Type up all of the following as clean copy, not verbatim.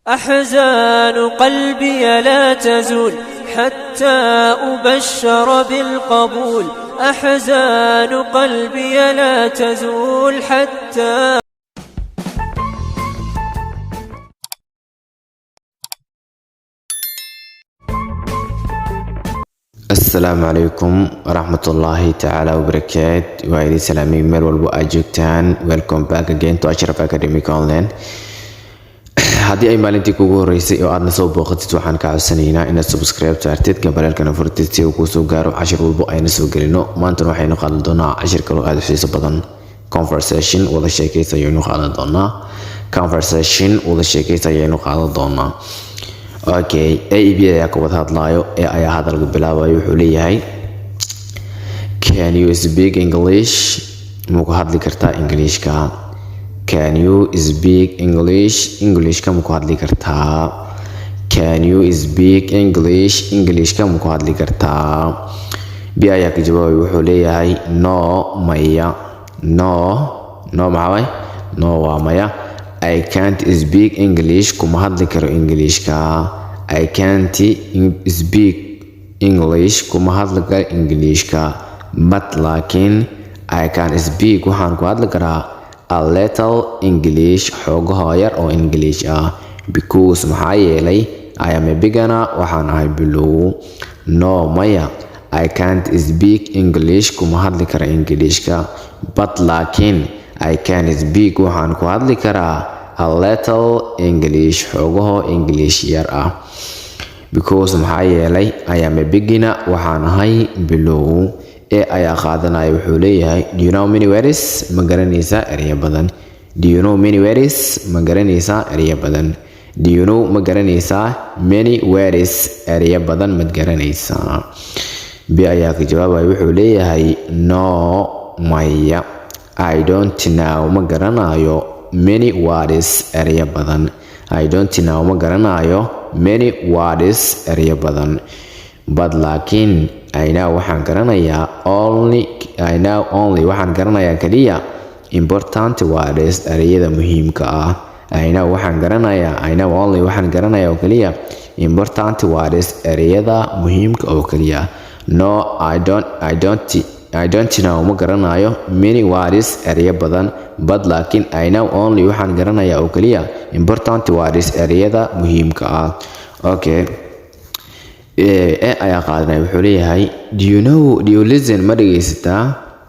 أحزان قلبي لا تزول حتى أبشر بالقبول. أحزان قلبي لا تزول حتى. السلام عليكم ورحمة الله تعالى وبركاته. وعلي سلامي ميل والبو أجوكتان. Welcome back again to Ashraf Academic Online. haddii ay maalintii kugu horeysay oo aadna soo booqatid waxaan ka codsanaynaa inaad subscribe saartid gambalaalkana furtid si uu kuu soo gaaro cashir walbo ayna soo gelino. maanta waxaynu qaadan doonaa cashir kale oo aad u xiiso badan. Conversation wada sheekaysi ayaynu qaadan doonaa. Okay, AB ayaa ka wada hadlaayo ee ayaa hadalka bilaabayo. wuxuu leeyahay Can you speak English? ma ku hadli kartaa Englishka? Can you speak English? Englishka ma ku hadli kartaa? Can you speak English? Englishka ma ku hadli kartaa? B ayaa ka jawaabay. wuxuu leeyahay No, maya. No maxaa waay? No waa maya. I can't speak English. kuma hadli karo Englishka. I can't speak English. kuma hadli karo Englishka. But laakiin I can speak waxaan ku hadli karaa a little English. xoogaha yar oo English ah. Because maxaa yeelay I am a beginner. waxaan ahay bilow. No maya. I can't speak English. kuma hadli karo Englishka. But laakiin I can speak waxaan ku hadli karaa a little English. xoogaha English yar ah. Because maxaa yeelay I am a beginner. waxaan ahay bilow. ee ayaa qaadanaya. wuxuu leeyahay Do you know many words? ma garanaysaa ereyo badan. Do you know many words? ma garanaysaa ereyo badan. Do you know ma garanaysaa many words? ereyo badan ma garanaysaa. B ayaa ka jawaabaya. wuxuu leeyahay No maya. I don't know ma garanayo many words. ereyo badan. I don't know ma garanayo many words. ereyo badan. But laakiin I know waxaan garanayaa only waxaan garanayaa kaliya important words. ereyada muhiimka ah. I know only waxaan garanayaa oo kaliya important words. ereyada muhiimka oo kaliya. No, I don't know ma garanayo many words. ereyo badan. But laakiin I know only waxaan garanayaa oo kaliya important words. ereyada muhiimka ah. Okay, ee ayaa qaadanaya. wuxuu leeyahay Do you listen ma dhegaysataa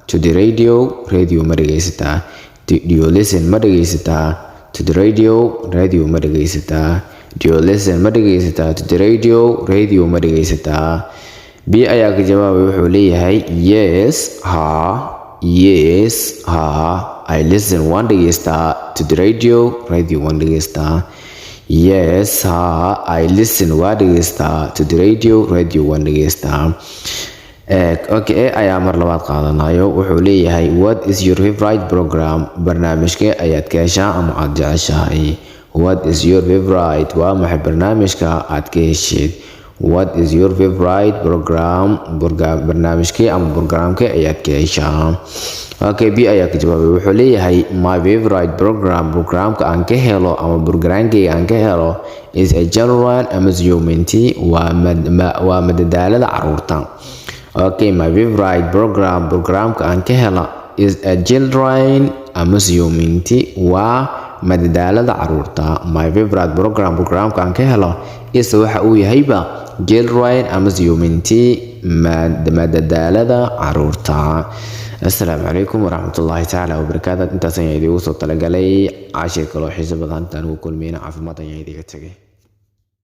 to the radio? radio ma dhegaysataa? Do you listen ma dhegaysataa to the radio? radio ma dhegaysataa? Do you listen ma dhegaysataa to the radio? radio ma dhegaysataa? B ayaa ka jawaabay. wuxuu leeyahay Yes, ha I listen waan dhegaystaa to the radio. radio waan dhegaystaa. Yes, ha I listen waa dhegaystaa to the radio. radio waan dhegaystaa. Okay, ayaa mar labaad qaadanayo. wuxuu leeyahay What is your favorite program? barnaamijkee ayaad ka heshaa ama aad jeceshahay? What is your favorite? waa maxay barnaamijka aad ka hesheed? What is your favorite program? barnaamijkee ama programkee ayaad ka heshaa? Okay, B ayaa ka jawaabay. wuxuu leeyahay My favorite programka aan ka helo ama programkeyga aan ka helo is a children amusement. waa madadaalada caruurta. Okay, my favorite programka aan ka helo is a children amusement. waa madadaalada caruurta. My favorite programka aan ka helo is waxa uu yahayba children amusement. madadaalada caruurta. السلام عليكم ورحمة الله تعالى وبركاته. intaas ayaan idigu soo talagalay cashir kaloo xiiso badan. intaan ugu kulmayna caafimaad ayaan idiga tagay.